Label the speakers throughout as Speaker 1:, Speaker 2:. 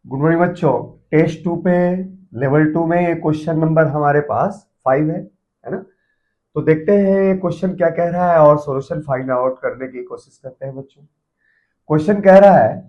Speaker 1: Good morning बच्चों। Test 2 पे level 2 में ये क्वेश्चन नंबर हमारे पास 5 है ना। तो देखते हैं ये क्वेश्चन क्या कह रहा है और सॉल्यूशन फाइंड आउट करने की कोशिश करते हैं बच्चों। क्वेश्चन कह रहा है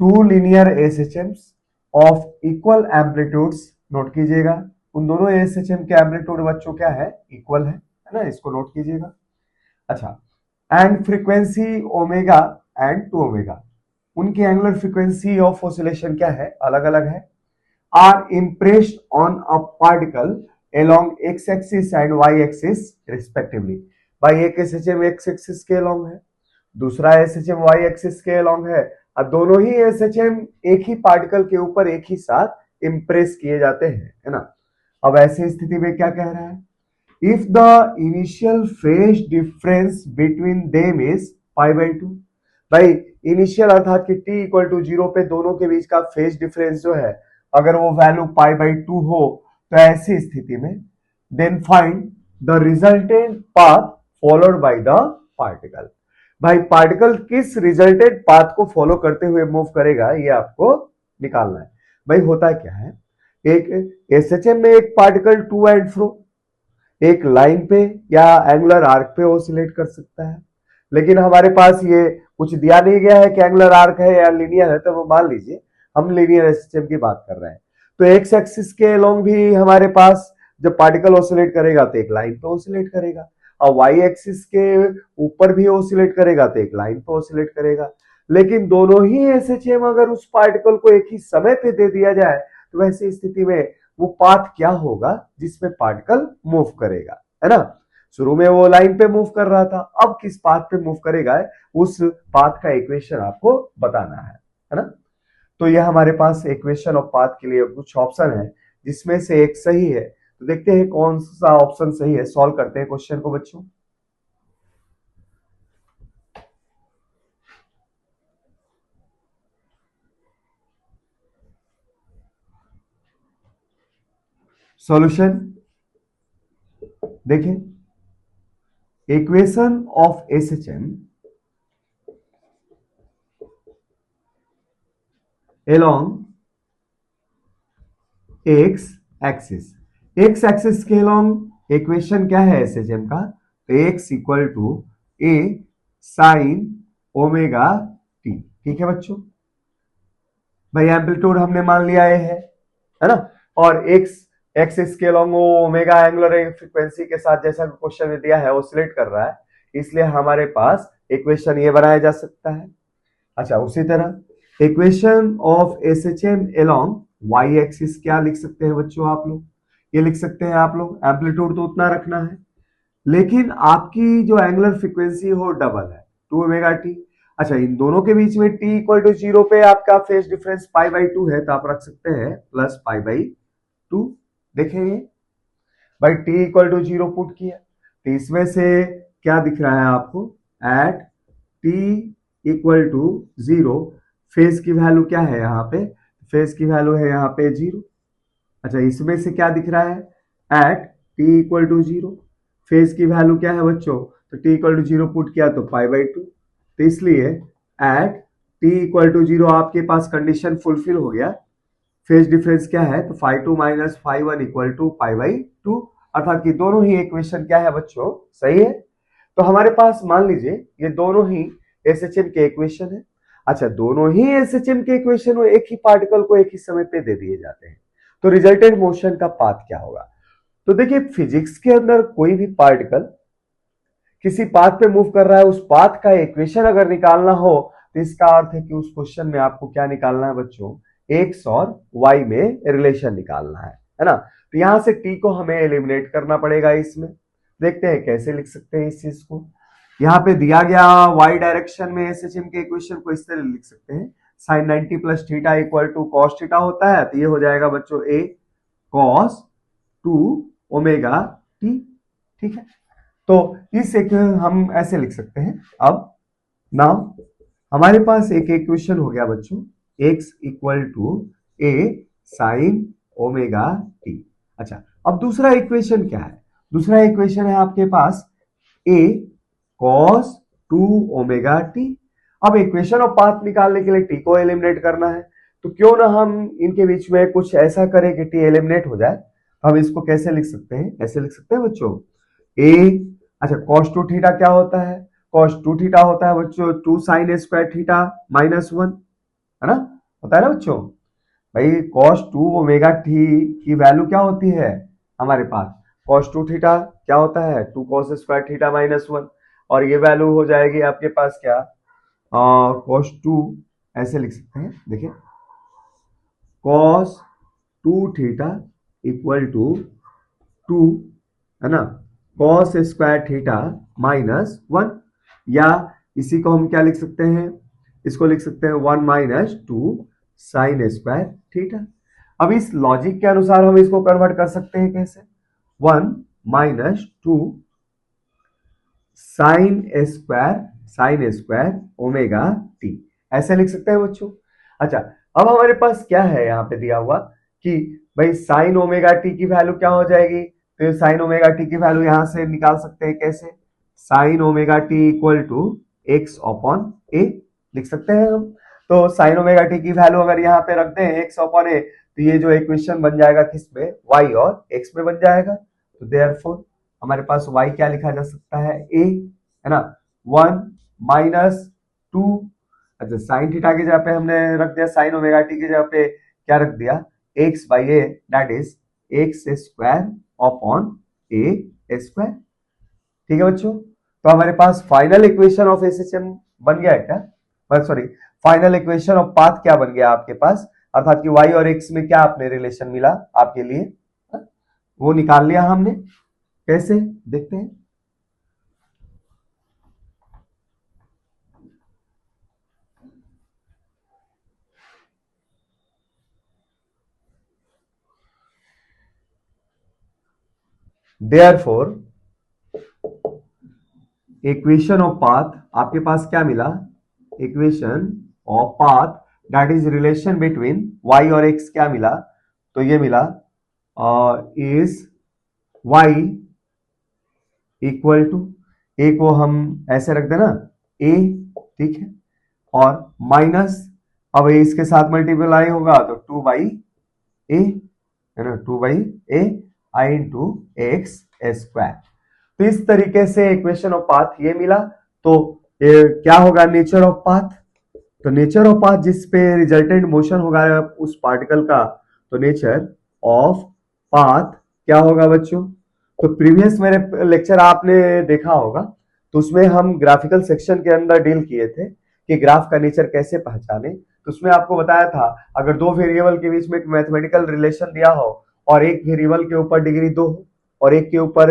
Speaker 1: two linear SHMs of equal amplitudes, note कीजिएगा उन दोनों एसएचएम के एम्पलीट्यूड बच्चों क्या है, इक्वल है ना, इसको नोट कीजिएगा। अच्छा, and frequency omega and two omega, उनकी एंगुलर फ्रीक्वेंसी ऑफ ऑसिलेशन क्या है, अलग अलग है। Are impressed on a particle along x axis and y axis respectively. भाई एक एसएचएम x एक्सिस के along है, दूसरा एसएचएम y एक्सिस के along है, और दोनों ही एसएचएम एक ही पार्टिकल के ऊपर एक ही साथ इम्प्रेस किए जाते हैं, है ना। अब ऐसी स्थिति में क्या कह रहा है, if the initial phase difference between them is pi by 2। भाई इनिशियल अर्थात कि t इक्वल टू 0 पे दोनों के बीच का फेज डिफरेंस जो है अगर वो वैल्यू पाई बाई 2 हो, तो ऐसी स्थिति में then find the resultant path followed by the particle. भाई पार्टिकल किस रिजल्टेंट पाथ को फॉलो करते हुए मूव करेगा ये आपको निकालना है। भाई होता क्या है, एक एसएचएम में एक पार्टिकल टू एंड फ्रो एक लाइन पे या एंगुलर आर्क पे ऑसिलेट कर सकता है, लेकिन हमारे पास ये कुछ दिया नहीं गया है कि एंगुलर आर्क है या लीनियर है, तो वो मान लीजिए हम लीनियर एसएचएम की बात कर रहे हैं। तो एक्स एक्सिस के अलोंग भी हमारे पास जब पार्टिकल ऑसिलेट करेगा तो एक लाइन पे ऑसिलेट करेगा, और वाई एक्सिस के ऊपर भी ऑसिलेट करेगा तो एक लाइन पे ऑसिलेट करेगा। लेकिन दोनों ही एसएचएम अगर उस पार्टिकल को एक ही समय पे दे दिया जाए, तो वैसी स्थिति में वो पाथ क्या होगा जिसमें पार्टिकल मूव करेगा, है ना। शुरू में वो लाइन पे मूव कर रहा था, अब किस पाथ पे मूव करेगा उस पाथ का इक्वेशन आपको बताना है ना। तो यह हमारे पास इक्वेशन ऑफ पाथ के लिए कुछ ऑप्शन है जिसमें से एक सही है। तो देखते हैं कौन सा ऑप्शन सही है, सॉल्व करते हैं क्वेश्चन को बच्चों। सॉल्यूशन देखिए, equation of SHM along x axis, x axis के along इक्वेशन क्या है एसएचएम का, तो x equal to a sine omega t. ठीक है बच्चों, भाई एम्पलीट्यूड हमने मान लिया है ना, और एक्स एक्स इसके along वो ओमेगा एंगुलर फ्रीक्वेंसी के साथ जैसा क्वेश्चन में दिया है ऑसिलेट कर रहा है, इसलिए हमारे पास इक्वेशन ये बनाया जा सकता है। अच्छा, उसी तरह equation of SHM along y axis क्या लिख सकते हैं बच्चों आप लोग, ये लिख सकते हैं आप लोग, एम्पलीट्यूड तो उतना रखना है लेकिन आपकी जो एंगुलर फ्रीक्वेंसी हो डबल है, टू ओमेगा टी। अच्छा, इन दोनों के बीच में t इक्वल टू 0 पे आपका फेज डिफरेंस पाई बाई 2 है, तो आप रख सकते हैं प्लस पाई बाई 2। देखेंगे भाई t इक्वल टू 0 पुट किया, तो इसमें से क्या दिख रहा है आपको, at t equal to 0 phase की वैल्यू क्या है यहाँ पे, फेज की वैल्यू है यहाँ पे 0। अच्छा, इसमें से क्या दिख रहा है, at t equal to 0 phase की वैल्यू क्या है बच्चों, तो t इक्वल टू 0 पुट किया तो पाई बाई 2, तो इसलिए एट t इक्वल टू 0 आपके पास कंडीशन फुलफिल हो गया। फेज डिफरेंस क्या है, तो phi 2 minus phi 1 equal to pi by 2, अर्थात कि दोनों ही इक्वेशन क्या है बच्चों, सही है। तो हमारे पास मान लीजिए ये दोनों ही एसएचएम के इक्वेशन है। अच्छा, दोनों ही एसएचएम के इक्वेशन एक ही पार्टिकल को एक ही समय पे दे दिए जाते हैं, तो रिजल्टेंट मोशन का पाथ क्या होगा। तो देखिए फिजिक्स के अंदर कोई भी पार्टिकल किसी पाथ पे मूव कर रहा है, उस पाथ का इक्वेशन अगर निकालना हो तो इसका अर्थ है कि उस क्वेश्चन में आपको क्या निकालना है बच्चों, एक्स और वाई में रिलेशन निकालना है ना। तो यहां से टी को हमें एलिमिनेट करना पड़ेगा। इसमें देखते हैं कैसे लिख सकते हैं इस चीज को। यहाँ पे दिया गया वाई डायरेक्शन में एसएचएम के इक्वेशन को इस तरह लिख सकते हैं, sine 90 plus theta equal to cos theta होता है, तो ये हो जाएगा बच्चों ए कॉस 2 ओमेगा टी। ठीक है, तो इस एक हम ऐसे लिख सकते हैं। अब नाउ हमारे पास एक इक्वेशन हो गया बच्चों, x equal to a sine omega t. अच्छा, अब दूसरा इक्वेशन क्या है, दूसरा इक्वेशन है आपके पास a cos 2 ओमेगा टी। अब इक्वेशन ऑफ पाथ निकालने के लिए t को एलिमिनेट करना है, तो क्यों ना हम इनके बीच में कुछ ऐसा करें कि टी एलिमिनेट हो जाए। हम इसको कैसे लिख सकते हैं, ऐसे लिख सकते हैं बच्चों, ए, अच्छा cos 2 थीटा क्या होता है, cos 2 थीटा होता है बच्चों 2 sin स्क्वायर थीटा -1, है ना, होता है ना बच्चों। भाई cos 2 ओमेगा टी की वैल्यू क्या होती है हमारे पास, cos 2 थीटा क्या होता है 2 cos स्क्वायर थीटा -1, और ये वैल्यू हो जाएगी आपके पास क्या, cos 2, ऐसे लिख सकते हैं, देखिए cos 2 थीटा इक्वल टू 2, है ना, cos स्क्वायर थीटा -1, या इसी को हम क्या लिख सकते हैं, इसको लिख सकते हैं 1 - 2 sin स्क्वायर थीटा। अब इस लॉजिक के अनुसार हम इसको कन्वर्ट कर सकते हैं कैसे, 1 - 2 साइन स्क्वायर ओमेगा टी, ऐसे लिख सकते हैं बच्चों। अच्छा, अब हमारे पास क्या है यहाँ पे दिया हुआ कि भाई साइन ओमेगा टी की वैल्यू क्या हो जाएगी, तो साइन ओमेगा टी की वैल्यू यहां से निकाल सकते हैं कैसे, sine omega t equal to x upon a, लिख सकते हैं हम। तो साइन ओमेगा टी की वैल्यू अगर यहाँ पे रख दें एक्स अपॉन ए, तो ये जो इक्वेशन बन जाएगा किसमें, वाई और एक्स में बन जाएगा। तो देयरफॉर हमारे पास y क्या लिखा जा सकता है, a, है ना, 1 - 2, अच्छा साइन थीटा की जगह पे हमने रख दिया, साइन ओमेगा टी की जगह पे क्या रख दिया, x by A, that is x square upon A square. ठीक है बच्चों, तो हमारे पास फाइनल इक्वेशन ऑफ एसएचएम बन गया है क्या, sorry final equation of path क्या बन गया आपके पास, अर्थात कि y और x में क्या आपने रिलेशन मिला आपके लिए, वो निकाल लिया हमने, कैसे देखते हैं। देयरफॉर इक्वेशन ऑफ पाथ आपके पास क्या मिला, equation of path that is relation between y और x क्या मिला, तो ये मिला इज y इक्वल टू, ए को हम ऐसे रख देना a, ठीक है, और माइनस, अब इसके साथ मल्टीप्लाई होगा तो 2/a, है ना, 2/a आई इंटू एक्स स्क्वायर। तो इस तरीके से इक्वेशन ऑफ पाथ ये मिला। तो ये क्या होगा, नेचर ऑफ पाथ, तो नेचर ऑफ पाथ जिस पे रिजल्टेंट मोशन होगा उस पार्टिकल का, तो नेचर ऑफ पाथ क्या होगा बच्चों। तो प्रीवियस मेरे लेक्चर आपने देखा होगा, तो उसमें हम ग्राफिकल सेक्शन के अंदर डील किए थे कि ग्राफ का नेचर कैसे पहचाने। तो उसमें आपको बताया था अगर दो वेरिएबल के बीच में एक मैथमेटिकल रिलेशन दिया हो और एक वेरिएबल के ऊपर डिग्री 2 हो और एक के ऊपर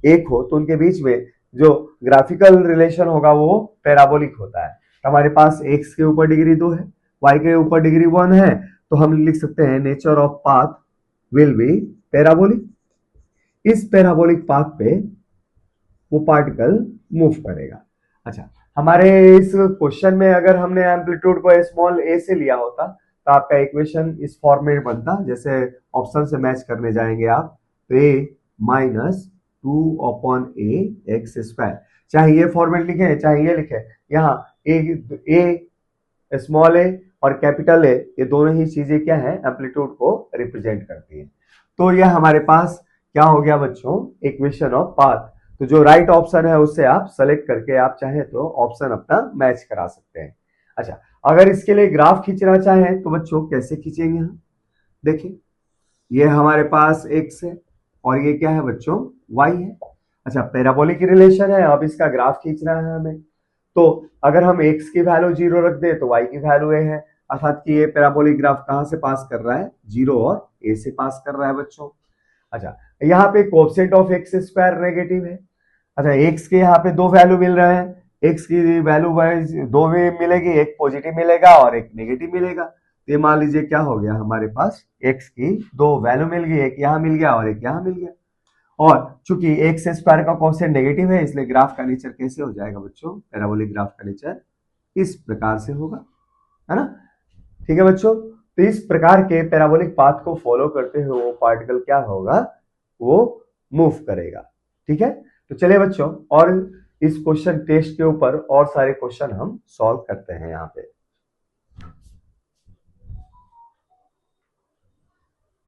Speaker 1: 1 हो, तो उनके बीच में जो ग्राफिकल रिलेशन होगा वो पैराबोलिक होता है। तो हमारे पास x के ऊपर डिग्री 2 है, y के ऊपर डिग्री 1 है, तो हम लिख सकते हैं nature of path will be parabolic. इस पैराबोलिक पाथ पे वो पार्टिकल मूव करेगा। अच्छा, हमारे इस क्वेश्चन में अगर हमने एम्पलीट्यूड को स्मॉल a से लिया होता तो आपका इक्वेशन इस फॉर्म में बनता, जैसे ऑप्शन से मैच करने जाएंगे आप, तो a - 2 upon a x square, चाहे ये फॉर्मेट लिखे चाहे ये लिखे, यहाँ a स्मॉल a और कैपिटल A, ये दोनों ही चीजें क्या है, एम्पलीट्यूड को रिप्रेजेंट करती है। तो यह हमारे पास क्या हो गया बच्चों, इक्वेशन ऑफ पाथ। तो जो राइट ऑप्शन है उससे आप सेलेक्ट करके आप चाहे तो ऑप्शन अपना मैच करा सकते हैं। अच्छा, अगर इसके लिए ग्राफ खींचना चाहें तो बच्चों कैसे खींचेंगे हम, देखिए ये हमारे पास x है और ये क्या है बच्चों, y है। अच्छा, पैराबोलिक रिलेशन है, अब इसका ग्राफ खींचना है हमें। तो अगर हम x की वैल्यू 0 रख दे तो y की वैल्यू a है, अर्थात कि ये पैराबोलिक ग्राफ कहां से पास कर रहा है, 0 और a से पास कर रहा है बच्चों। अच्छा, यहाँ पे coefficient of x square negative है। अच्छा, x के यहाँ पे दो वैल्यू मिल रहे हैं, x की वैल्यू दो में मिलेगी, एक पॉजिटिव मिलेगा और एक नेगेटिव मिलेगा। तो ये मान लीजिए क्या हो गया, हमारे पास x की दो वैल्यू मिल गई, एक यहाँ मिल गया और एक यहाँ मिल गया। और चूंकि एक्स स्क्वायर का कोएफिशिएंट नेगेटिव है, इसलिए ग्राफ का नेचर कैसे हो जाएगा बच्चों, पैराबोलिक ग्राफ का नेचर इस प्रकार से होगा, है ना। ठीक है बच्चों, तो इस प्रकार के पैराबोलिक पाथ को फॉलो करते हुए वो पार्टिकल क्या होगा, वो मूव करेगा। ठीक है, तो चलिए बच्चों, और इस क्वेश्चन टेस्ट के ऊपर और सारे क्वेश्चन हम सॉल्व करते हैं यहाँ पे।